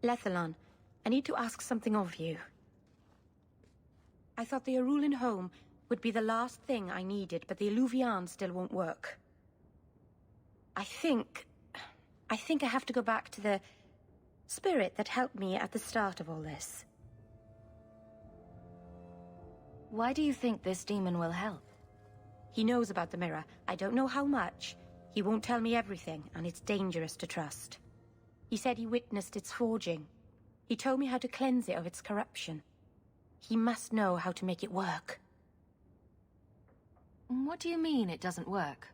Lethalon, I need to ask something of you. I thought the Arulin home would be the last thing I needed, but the Eluvian still won't work. I think I have to go back to the spirit that helped me at the start of all this. Why do you think this demon will help? He knows about the mirror. I don't know how much. He won't tell me everything, and it's dangerous to trust. He said he witnessed its forging. He told me how to cleanse it of its corruption. He must know how to make it work. What do you mean it doesn't work?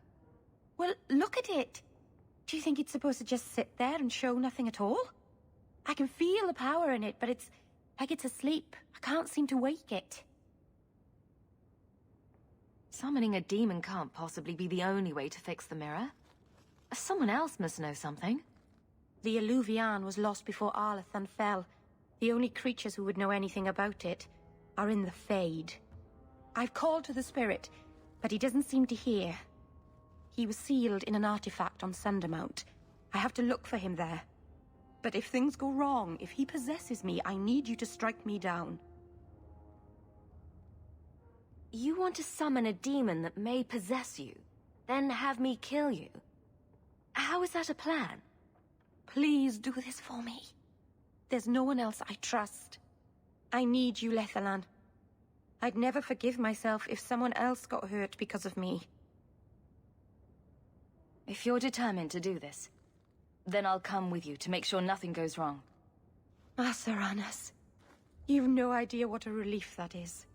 Well, look at it. Do you think it's supposed to just sit there and show nothing at all? I can feel the power in it, but it's like it's asleep. I can't seem to wake it. Summoning a demon can't possibly be the only way to fix the mirror. Someone else must know something. The Eluvian was lost before Arlathan fell. The only creatures who would know anything about it are in the Fade. I've called to the spirit, but he doesn't seem to hear. He was sealed in an artifact on Sundermount. I have to look for him there. But if things go wrong, if he possesses me, I need you to strike me down. You want to summon a demon that may possess you, then have me kill you? How is that a plan? Please do this for me. There's no one else I trust. I need you, Lethalon. I'd never forgive myself if someone else got hurt because of me. If you're determined to do this, then I'll come with you to make sure nothing goes wrong. Saranas, you've no idea what a relief that is.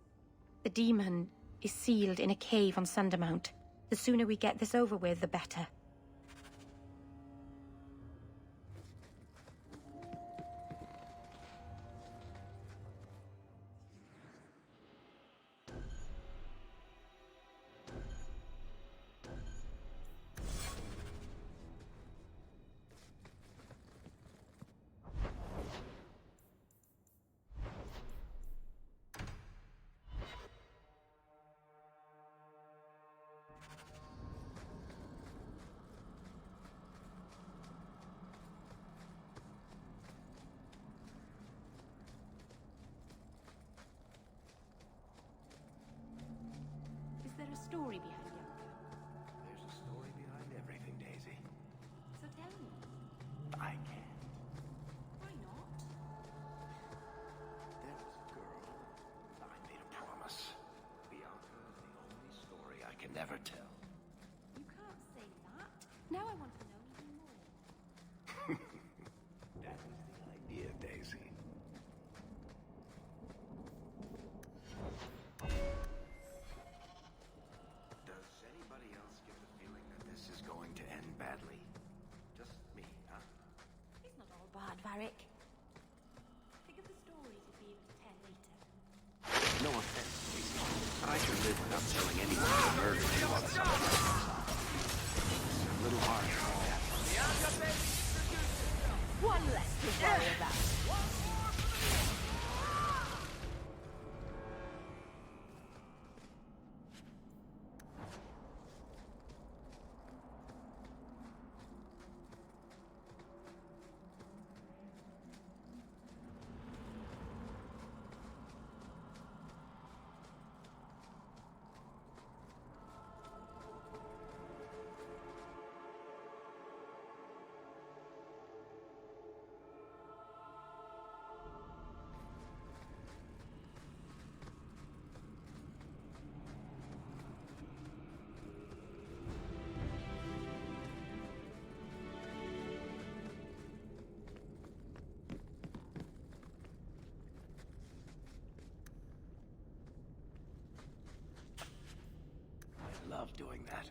The demon is sealed in a cave on Sundermount. The sooner we get this over with, the better. Is there a story behind Younger? There's a story behind everything, Daisy. So tell me. I can't. Why not? There was a girl. I made a promise. Bianca is the only story I can never tell. You can't say that. Now I want to know even more. That was the idea, Daisy. Does anybody else get the feeling that this is going to end badly? Just me, huh? It's not all bad, Varric. Think of the stories you'd be able to tell later. No offense, Daisy, but I can live without telling anyone the murder they want something. It's a little hard for that. One less to worry about. I love doing that.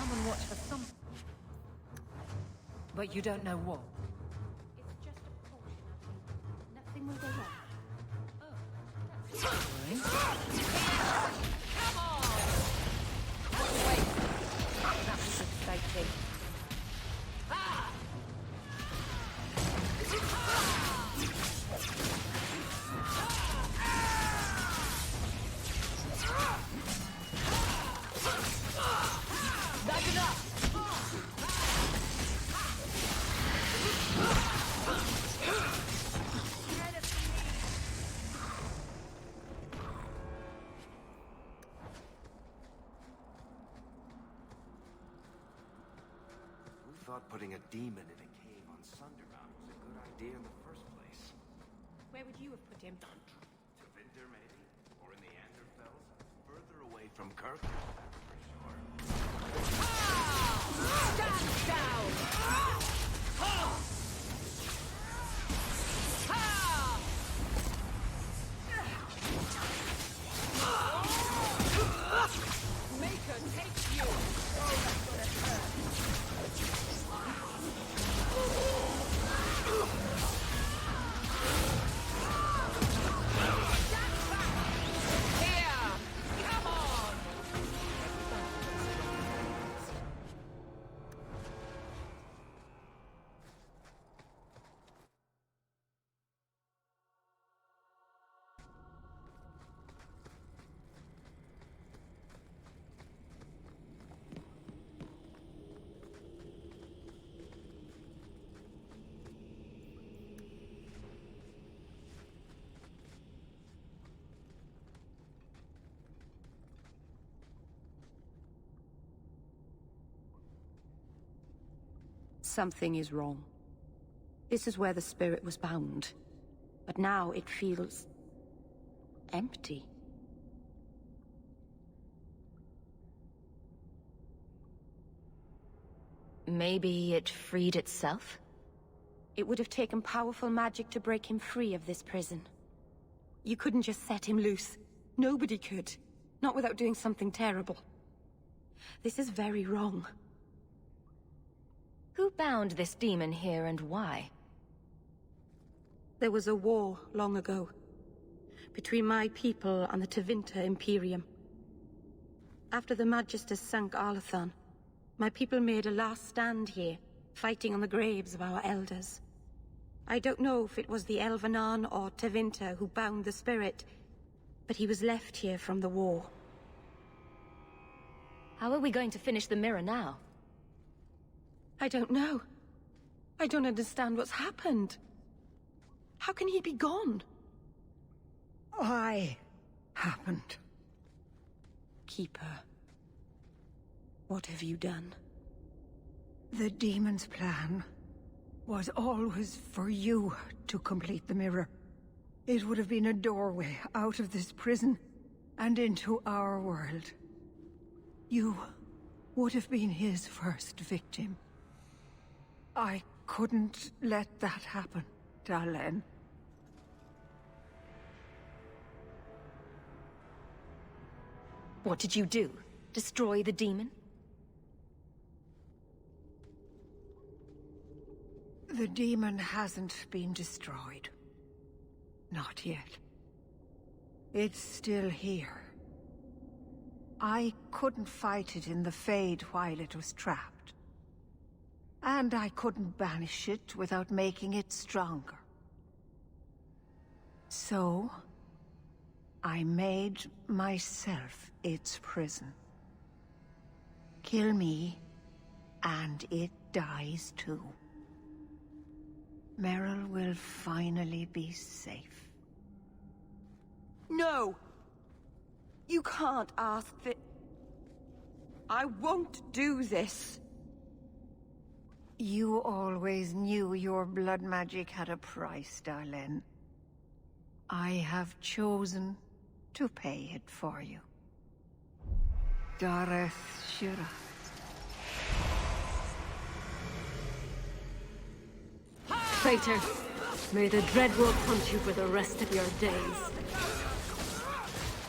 Someone watch for some... But you don't know what? It's just a precaution, I think. Nothing will go wrong. Come on! Wait. That was exciting. That's enough! Who thought putting a demon in a cave on Sunderbound was a good idea in the first place? Where would you have put him? To Winter, maybe? Or in the Anderfells? Further away from Kirk? That's for sure. Stand down! Maker takes you! Oh, that's gonna hurt. Here! Come on! Something is wrong. This is where the spirit was bound. But now it feels... empty. Maybe it freed itself? It would have taken powerful magic to break him free of this prison. You couldn't just set him loose. Nobody could. Not without doing something terrible. This is very wrong. Who bound this demon here and why? There was a war long ago. Between my people and the Tevinter Imperium. After the Magisters sank Arlathan, my people made a last stand here, fighting on the graves of our elders. I don't know if it was the Elvenan or Tevinter who bound the spirit, but he was left here from the war. How are we going to finish the mirror now? I don't know. I don't understand what's happened. How can he be gone? Why happened? Keeper. What have you done? The demon's plan was always for you to complete the mirror. It would have been a doorway out of this prison and into our world. You would have been his first victim. I couldn't let that happen, Dalen. What did you do? Destroy the demon? The demon hasn't been destroyed. Not yet. It's still here. I couldn't fight it in the Fade while it was trapped. And I couldn't banish it without making it stronger. So, I made myself its prison. Kill me, and it dies too. Meryl will finally be safe. No! You can't ask that... I won't do this. You always knew your blood magic had a price, Darlene. I have chosen to pay it for you. Dareth Shira. Traitor, may the Dreadwolf hunt you for the rest of your days.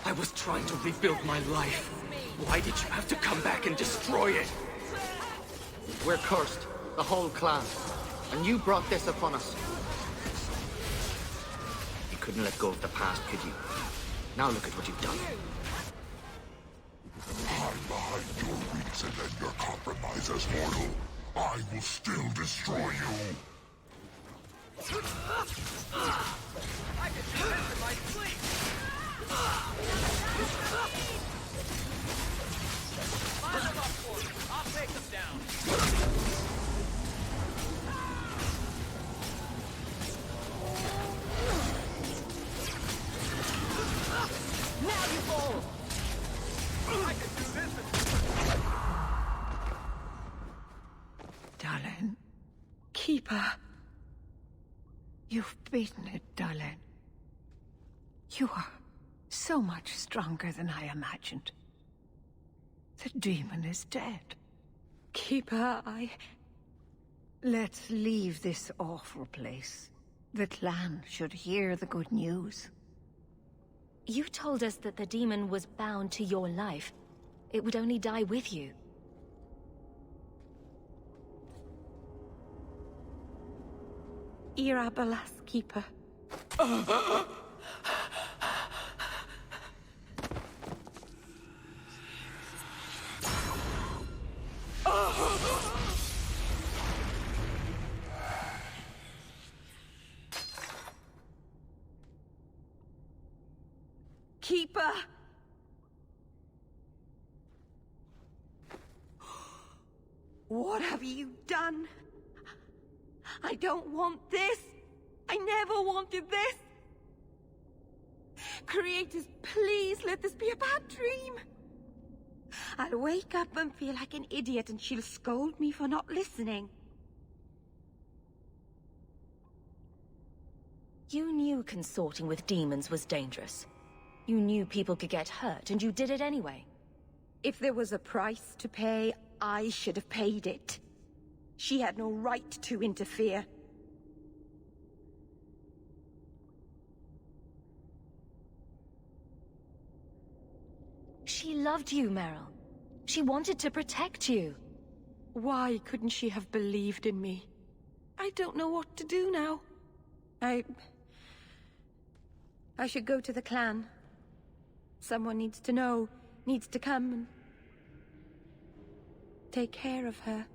I was trying to rebuild my life. Why did you have to come back and destroy it? We're cursed, the whole clan. And you brought this upon us. You couldn't let go of the past, could you? Now look at what you've done. Hide behind your reason and your compromises, mortal. I will still destroy you. I can do this in my sleep! Line them up for me. I'll take them down. Now you fall! I can do this in... Darling. Keeper. You've beaten it, darling. You are so much stronger than I imagined. The demon is dead. Keeper, Let's leave this awful place. The clan should hear the good news. You told us that the demon was bound to your life. It would only die with you. Irabalas, Keeper. Keeper! What have you done? I don't want this. I never wanted this. Creators, please let this be a bad dream. I'll wake up and feel like an idiot and she'll scold me for not listening. You knew consorting with demons was dangerous. You knew people could get hurt, and you did it anyway. If there was a price to pay, I should have paid it. She had no right to interfere. She loved you, Meryl. She wanted to protect you. Why couldn't she have believed in me? I don't know what to do now. I should go to the clan. Someone needs to know, needs to come and take care of her.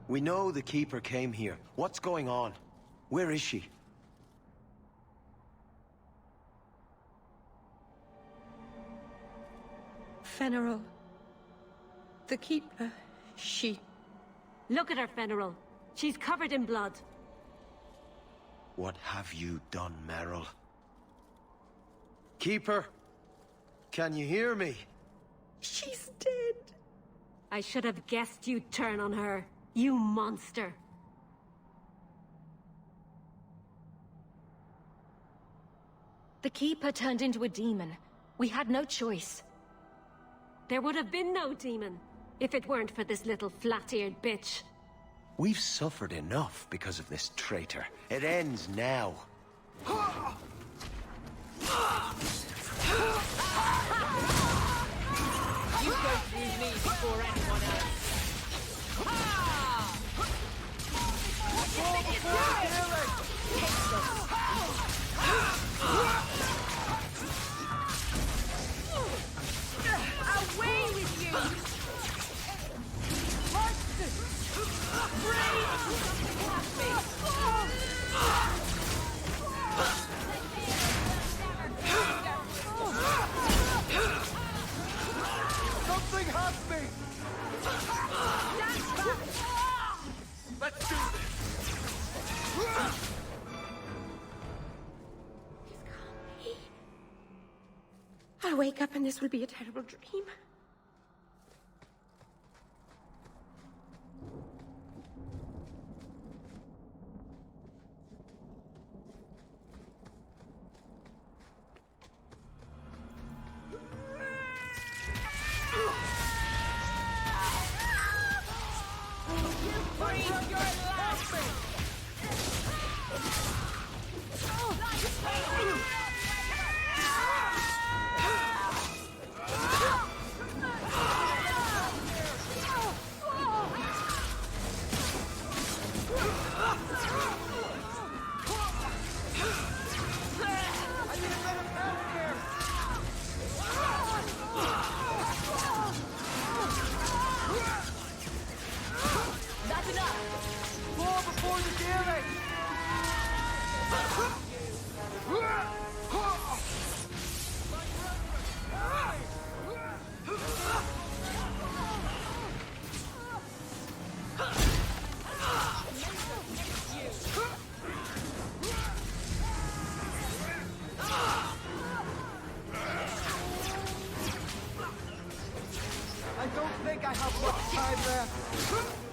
We know the Keeper came here. What's going on? Where is she? Fenaril. The Keeper, she... Look at her, Fenaril. She's covered in blood. What have you done, Meryl? Keeper? Can you hear me? She's dead. I should have guessed you'd turn on her. You monster. The Keeper turned into a demon. We had no choice. There would have been no demon, if it weren't for this little flat-eared bitch. We've suffered enough because of this traitor. It ends now. You go through me before anyone else. Away with you! Something has me! Let's do this! I'll wake up and this will be a terrible dream. I don't think I have much time left.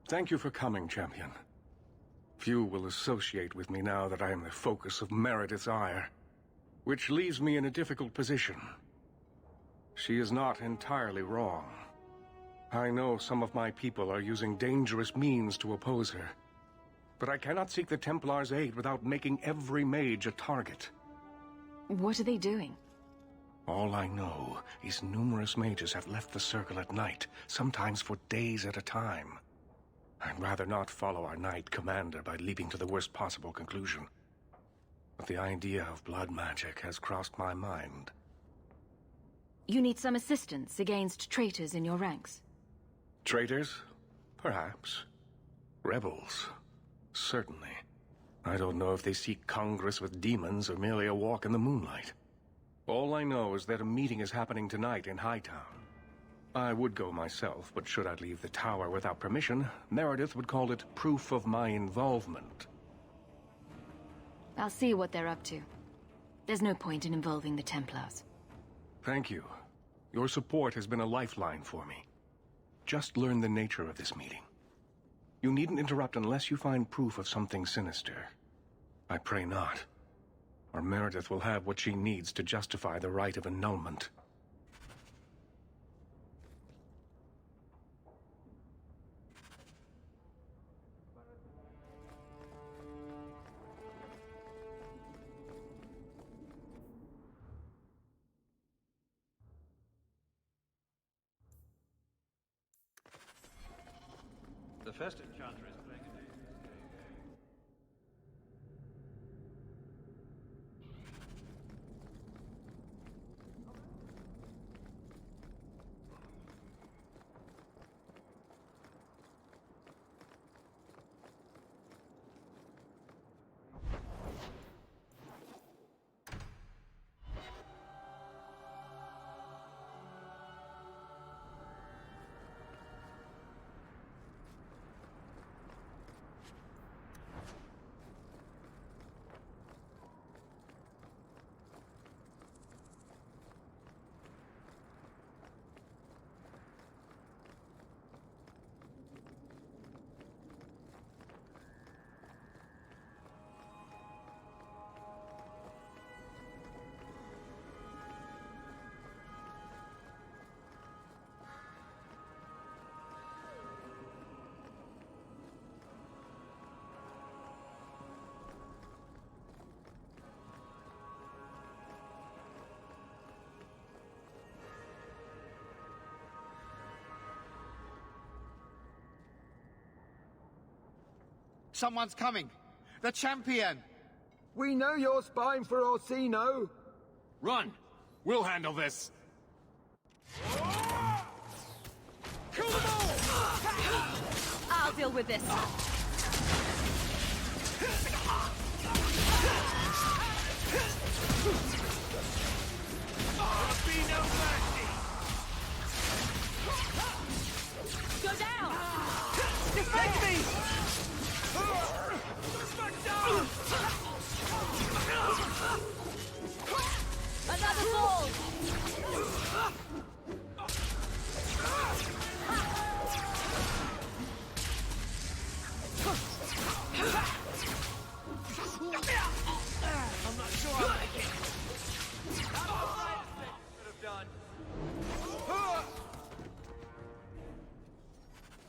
Thank you for coming, champion. Few will associate with me now that I am the focus of Meredith's ire, which leaves me in a difficult position. She is not entirely wrong. I know some of my people are using dangerous means to oppose her, but I cannot seek the Templars' aid without making every mage a target. What are they doing? All I know is numerous mages have left the Circle at night, sometimes for days at a time. I'd rather not follow our Knight Commander by leaping to the worst possible conclusion. But the idea of blood magic has crossed my mind. You need some assistance against traitors in your ranks? Traitors? Perhaps. Rebels? Certainly. I don't know if they seek congress with demons or merely a walk in the moonlight. All I know is that a meeting is happening tonight in Hightown. I would go myself, but should I leave the tower without permission, Meredith would call it proof of my involvement. I'll see what they're up to. There's no point in involving the Templars. Thank you. Your support has been a lifeline for me. Just learn the nature of this meeting. You needn't interrupt unless you find proof of something sinister. I pray not, or Meredith will have what she needs to justify the right of annulment. The first enchanter is playing a day. Someone's coming. The champion! We know you're spying for Orsino. Run! We'll handle this. Kill them all! I'll deal with this. Be no mercy! Go down! Defend me! Back down! Another ball! I'm not sure I like it. That's all I could have done.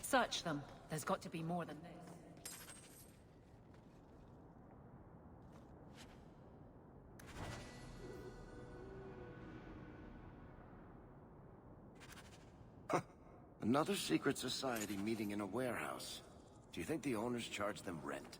Search them. There's got to be more than this. Another secret society meeting in a warehouse. Do you think the owners charge them rent?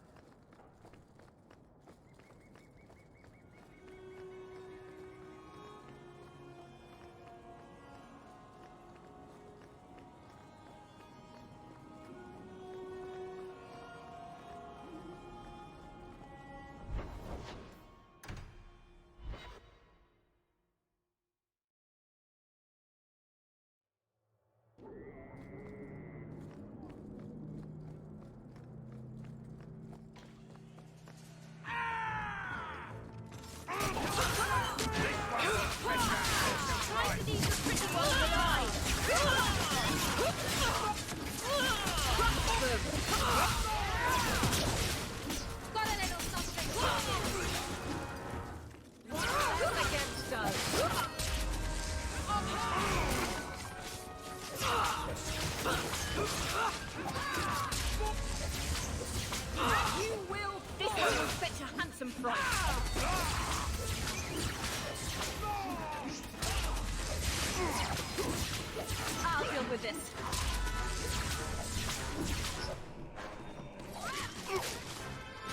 I'll deal with this.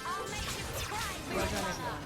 I'll make this cry. Well done, everyone.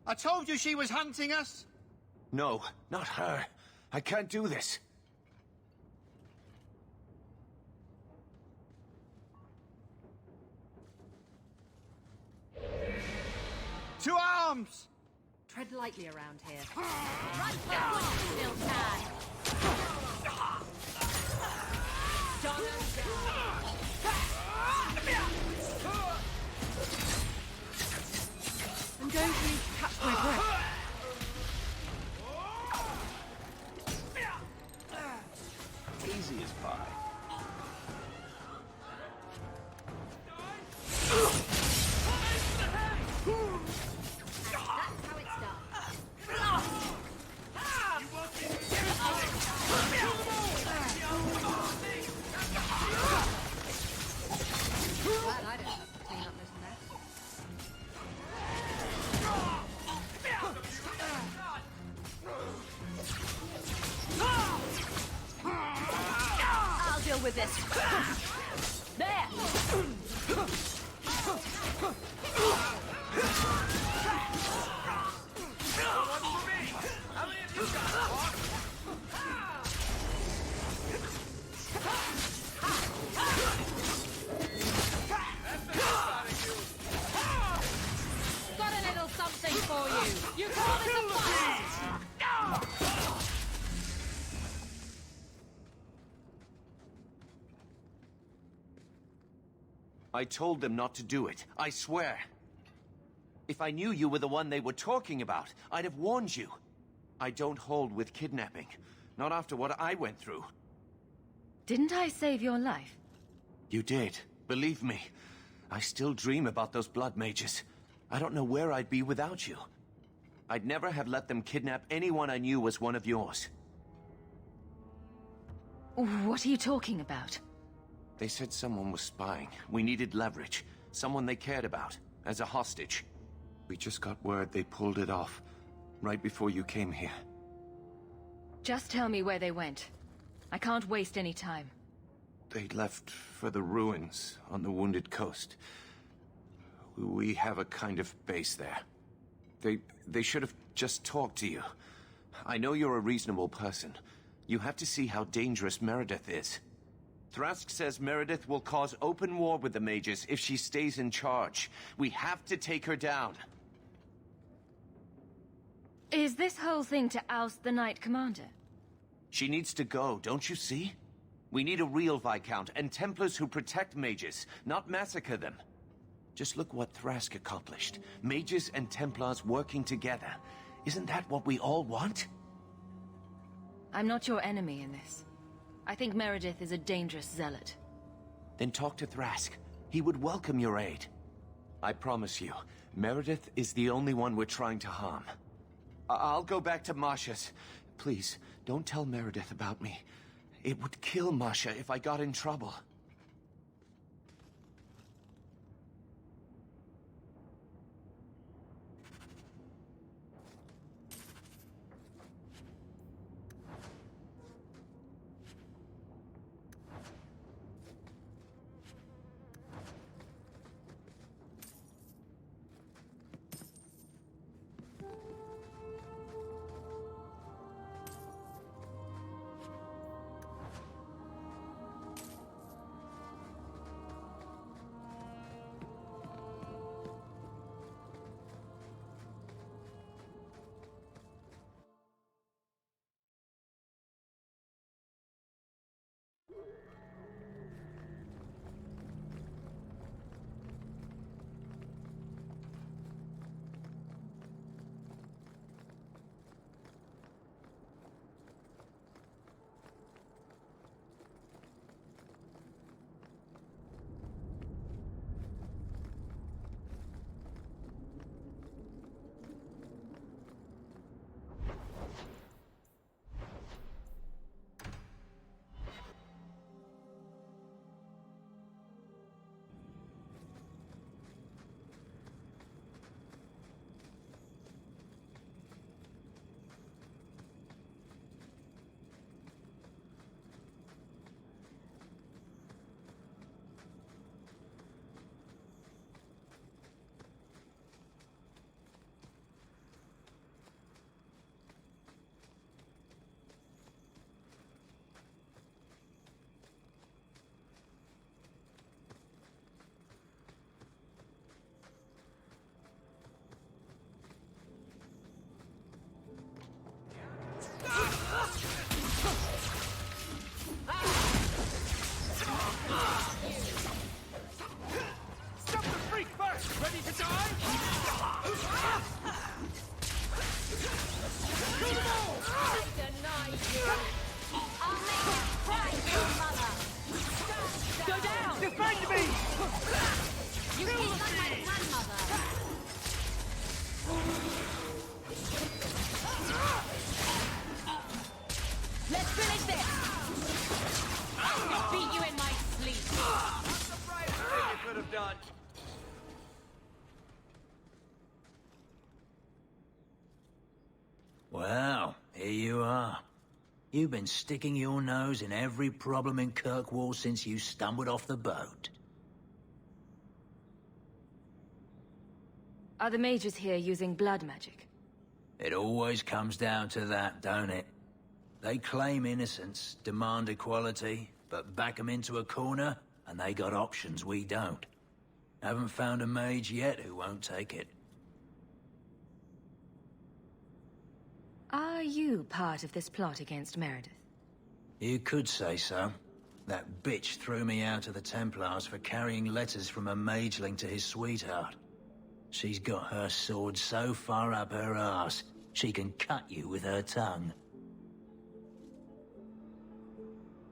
I told you she was hunting us! No, not her. I can't do this. To arms! Tread lightly around here. Run forward, still can. I'm going to need to catch my breath. Easy as pie. That's how it's done. Glad I don't have to clean up this mess. I'll deal with this. There! You call this a fight? I told them not to do it, I swear. If I knew you were the one they were talking about, I'd have warned you. I don't hold with kidnapping. Not after what I went through. Didn't I save your life? You did. Believe me. I still dream about those blood mages. I don't know where I'd be without you. I'd never have let them kidnap anyone I knew was one of yours. What are you talking about? They said someone was spying. We needed leverage. Someone they cared about. As a hostage. We just got word they pulled it off. Right before you came here. Just tell me where they went. I can't waste any time. They left for the ruins on the Wounded Coast. We have a kind of base there. They should have just talked to you. I know you're a reasonable person. You have to see how dangerous Meredith is. Thrask says Meredith will cause open war with the mages if she stays in charge. We have to take her down. Is this whole thing to oust the Knight Commander? She needs to go, don't you see? We need a real Viscount and Templars who protect mages, not massacre them. Just look what Thrask accomplished. Mages and Templars working together. Isn't that what we all want? I'm not your enemy in this. I think Meredith is a dangerous zealot. Then talk to Thrask. He would welcome your aid. I promise you, Meredith is the only one we're trying to harm. I'll go back to Masha's. Please, don't tell Meredith about me. It would kill Masha if I got in trouble. Well, here you are. You've been sticking your nose in every problem in Kirkwall since you stumbled off the boat. Are the mages here using blood magic? It always comes down to that, don't it? They claim innocence, demand equality, but back 'em into a corner, and they got options we don't. Haven't found a mage yet who won't take it. Are you part of this plot against Meredith? You could say so. That bitch threw me out of the Templars for carrying letters from a mageling to his sweetheart. She's got her sword so far up her arse, she can cut you with her tongue.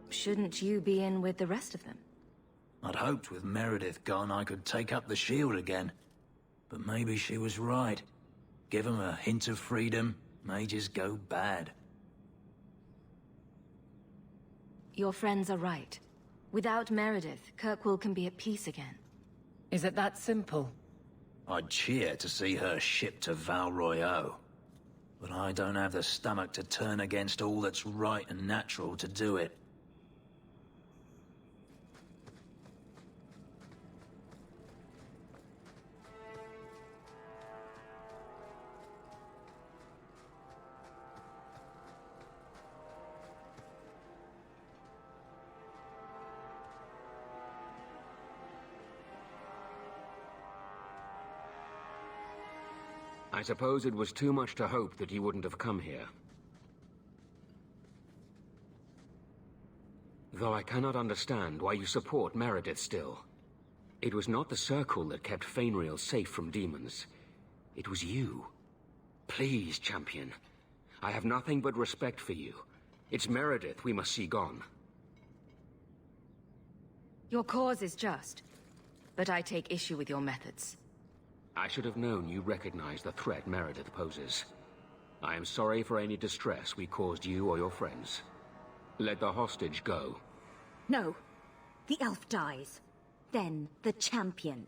Shouldn't you be in with the rest of them? I'd hoped with Meredith gone I could take up the shield again. But maybe she was right. Give 'em a hint of freedom, mages go bad. Your friends are right. Without Meredith, Kirkwall can be at peace again. Is it that simple? I'd cheer to see her shipped to Val Royeaux. But I don't have the stomach to turn against all that's right and natural to do it. I suppose it was too much to hope that you wouldn't have come here. Though I cannot understand why you support Meredith still. It was not the Circle that kept Fainriel safe from demons. It was you. Please, champion. I have nothing but respect for you. It's Meredith we must see gone. Your cause is just, but I take issue with your methods. I should have known you recognized the threat Meredith poses. I am sorry for any distress we caused you or your friends. Let the hostage go. No. The elf dies. Then the champion.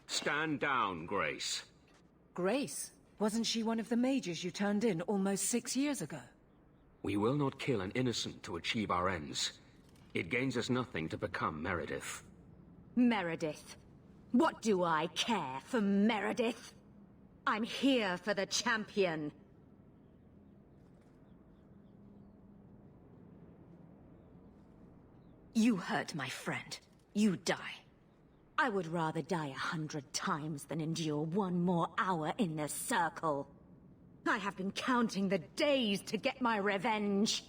Stand down, Grace. Grace? Wasn't she one of the mages you turned in almost 6 years ago? We will not kill an innocent to achieve our ends. It gains us nothing to become Meredith. Meredith. What do I care for Meredith? I'm here for the champion. You hurt my friend. You die. I would rather die 100 times than endure one more hour in the Circle. I have been counting the days to get my revenge.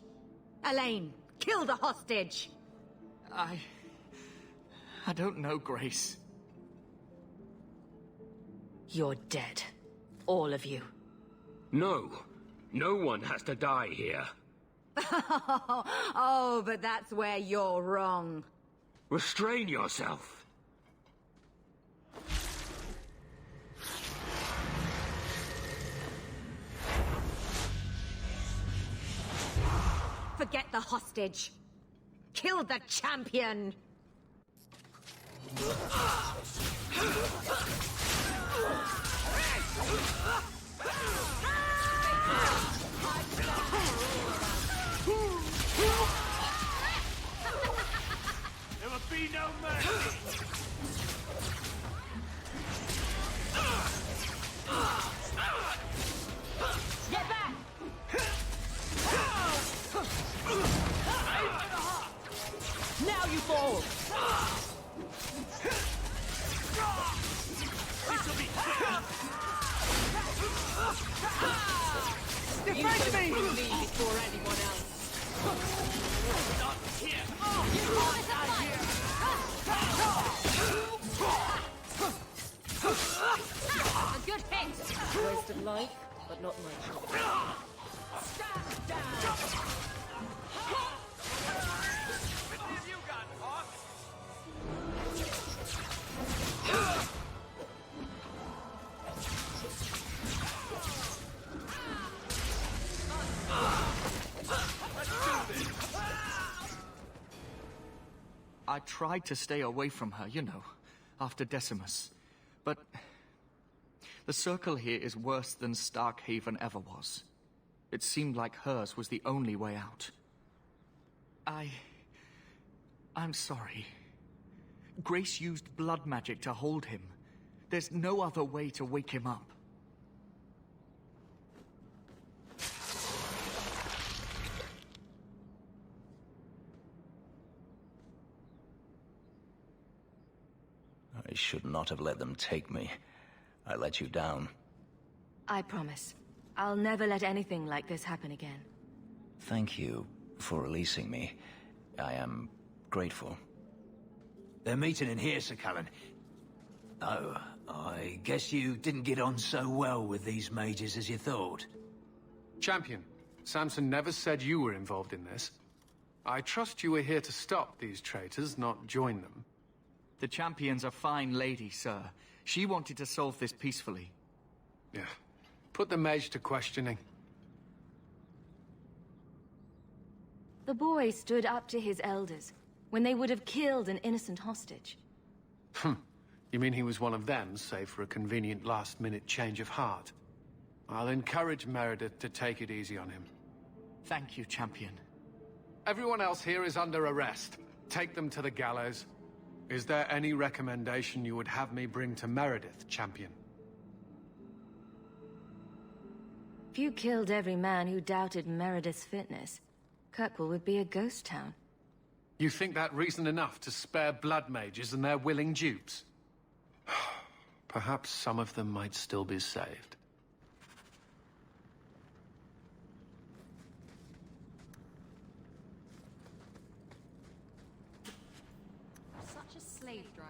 Elaine, kill the hostage! I don't know, Grace. You're dead. All of you. No. No one has to die here. Oh, but that's where you're wrong. Restrain yourself. Forget the hostage. Kill the champion! There will be no mercy! Get back! Now you fall! This'll be quick! Defend me! Me before anyone else. Not here! You can't die here! A good hit! Wasted life, but not much. Stand down! What have you got, Hawk? I tried to stay away from her, you know, after Decimus. But the Circle here is worse than Starkhaven ever was. It seemed like hers was the only way out. I'm sorry. Grace used blood magic to hold him. There's no other way to wake him up. I should not have let them take me. I let you down. I promise. I'll never let anything like this happen again. Thank you for releasing me. I am grateful. They're meeting in here, Sir Cullen. Oh, I guess you didn't get on so well with these mages as you thought. Champion, Samson never said you were involved in this. I trust you were here to stop these traitors, not join them. The Champion's a fine lady, sir. She wanted to solve this peacefully. Yeah. Put the mage to questioning. The boy stood up to his elders when they would have killed an innocent hostage. You mean he was one of them, save for a convenient last-minute change of heart? I'll encourage Meredith to take it easy on him. Thank you, Champion. Everyone else here is under arrest. Take them to the gallows. Is there any recommendation you would have me bring to Meredith, Champion? If you killed every man who doubted Meredith's fitness, Kirkwall would be a ghost town. You think that reason enough to spare blood mages and their willing dupes? Perhaps some of them might still be saved. Such a slave driver.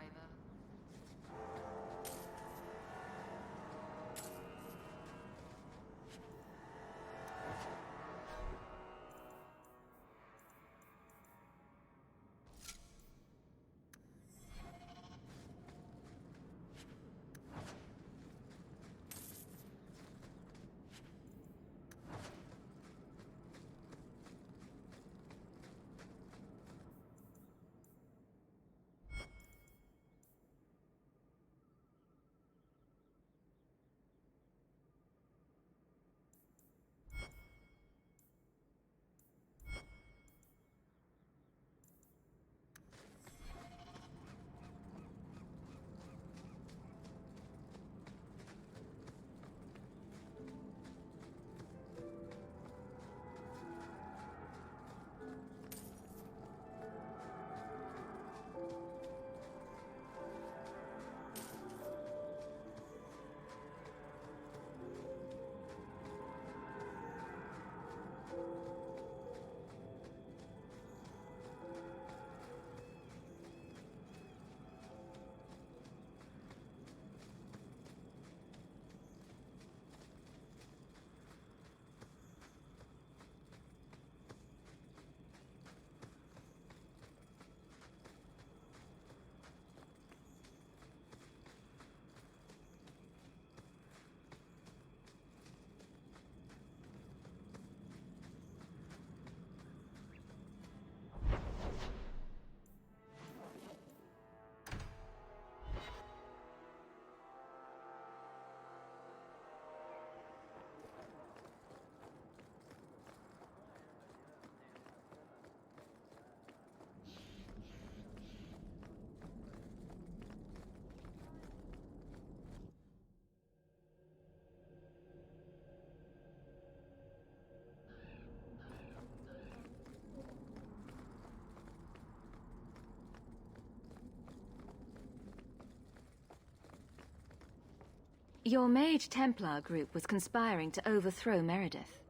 Your Mage Templar group was conspiring to overthrow Meredith.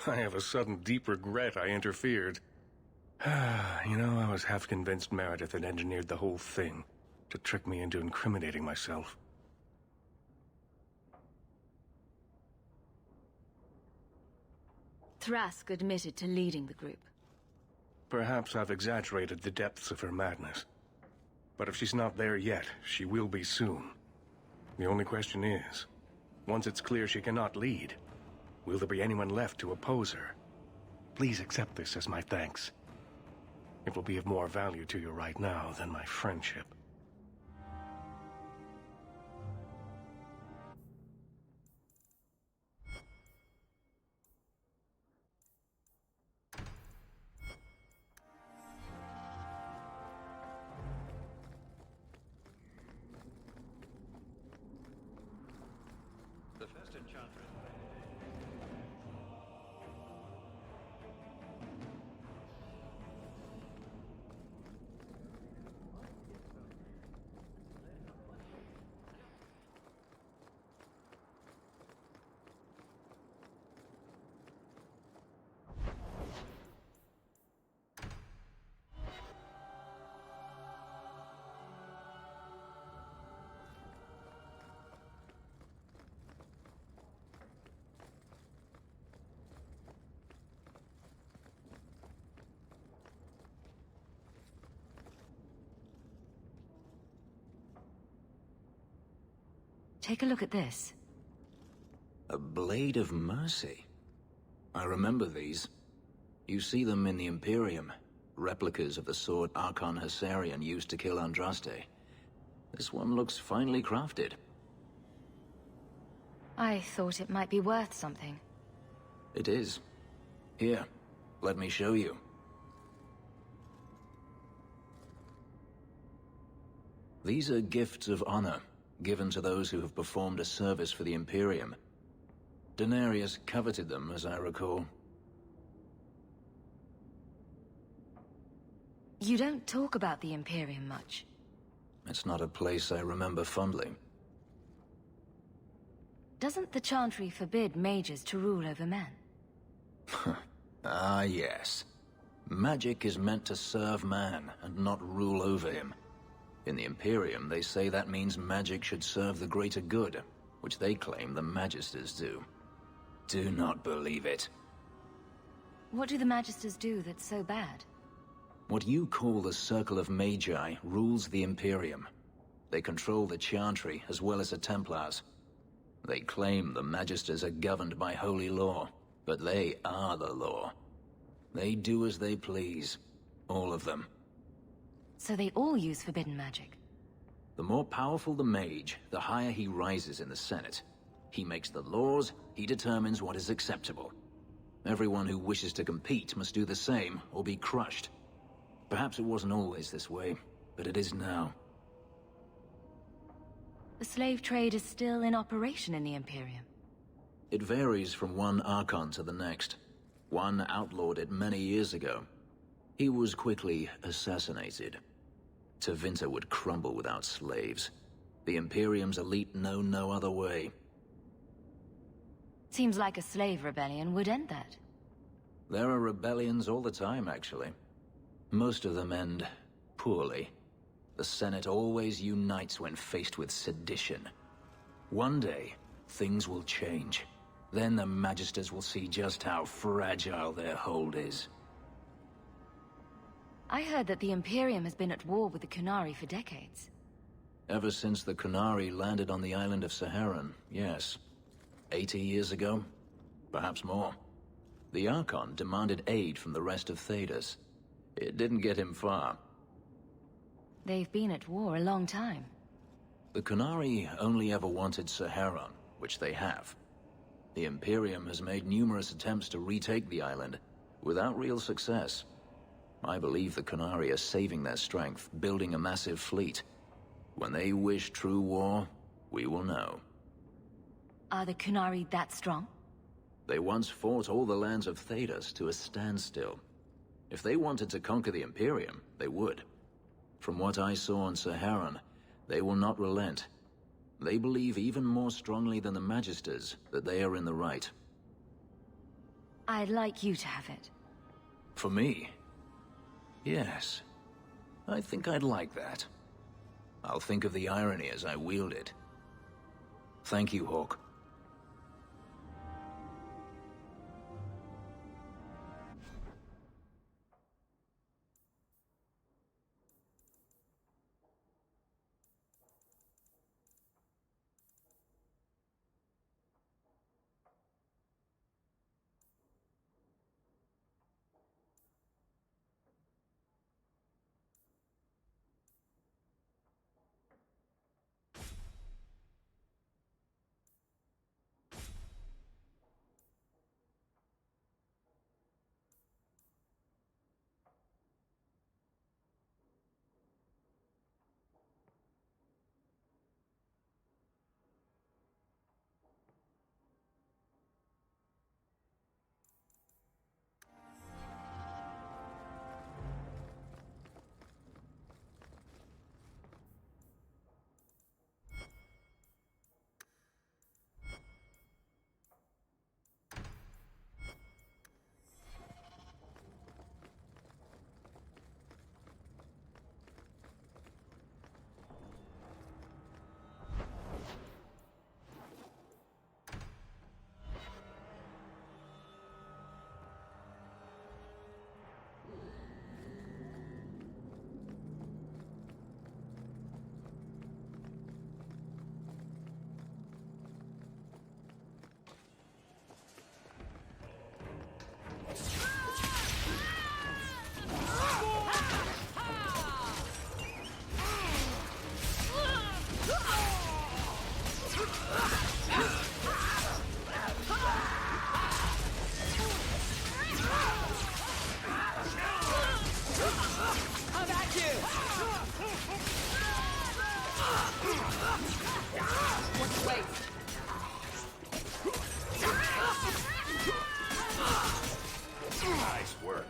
I have a sudden deep regret I interfered. You know, I was half convinced Meredith had engineered the whole thing to trick me into incriminating myself. Thrask admitted to leading the group. Perhaps I've exaggerated the depths of her madness. But if she's not there yet, she will be soon. The only question is, once it's clear she cannot lead, will there be anyone left to oppose her? Please accept this as my thanks. It will be of more value to you right now than my friendship. The first enchantress. Take a look at this. A blade of mercy. I remember these. You see them in the Imperium. Replicas of the sword Archon Hessarian used to kill Andraste. This one looks finely crafted. I thought it might be worth something. It is. Here, let me show you. These are gifts of honor, given to those who have performed a service for the Imperium. Denarius coveted them, as I recall. You don't talk about the Imperium much. It's not a place I remember fondly. Doesn't the Chantry forbid mages to rule over men? Ah, yes. Magic is meant to serve man, and not rule over him. In the Imperium, they say that means magic should serve the greater good, which they claim the Magisters do. Do not believe it. What do the Magisters do that's so bad? What you call the Circle of Magi rules the Imperium. They control the Chantry as well as the Templars. They claim the Magisters are governed by holy law, but they are the law. They do as they please. All of them. So they all use forbidden magic? The more powerful the mage, the higher he rises in the Senate. He makes the laws, he determines what is acceptable. Everyone who wishes to compete must do the same, or be crushed. Perhaps it wasn't always this way, but it is now. The slave trade is still in operation in the Imperium. It varies from one Archon to the next. One outlawed it many years ago. He was quickly assassinated. Tevinter would crumble without slaves. The Imperium's elite know no other way. Seems like a slave rebellion would end that. There are rebellions all the time, actually. Most of them end poorly. The Senate always unites when faced with sedition. One day, things will change. Then the Magisters will see just how fragile their hold is. I heard that the Imperium has been at war with the Qunari for decades. Ever since the Qunari landed on the island of Saharan, yes. 80 years ago? Perhaps more. The Archon demanded aid from the rest of Thedas. It didn't get him far. They've been at war a long time. The Qunari only ever wanted Saharan, which they have. The Imperium has made numerous attempts to retake the island, without real success. I believe the Qunari are saving their strength, building a massive fleet. When they wish true war, we will know. Are the Qunari that strong? They once fought all the lands of Thedas to a standstill. If they wanted to conquer the Imperium, they would. From what I saw on Saharan, they will not relent. They believe even more strongly than the Magisters that they are in the right. I'd like you to have it. For me? Yes. I think I'd like that. I'll think of the irony as I wield it. Thank you, Hawk. waste. Nice work.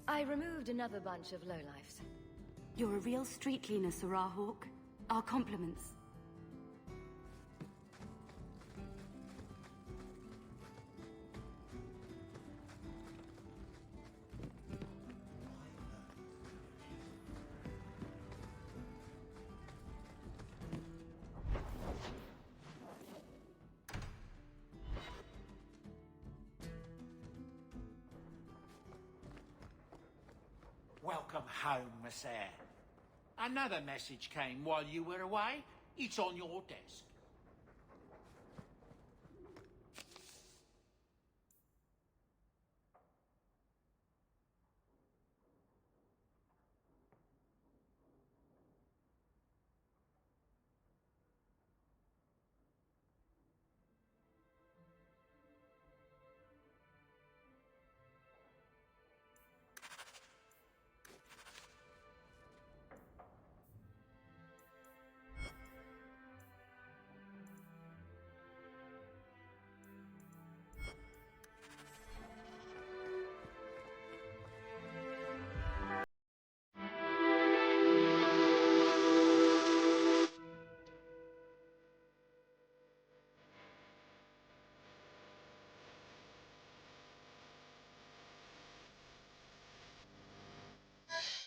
I removed another bunch of lowlifes. You're a real street cleaner, Sarah Hawk. Our compliments. Welcome home, Miss Eyre. Another message came while you were away. It's on your desk.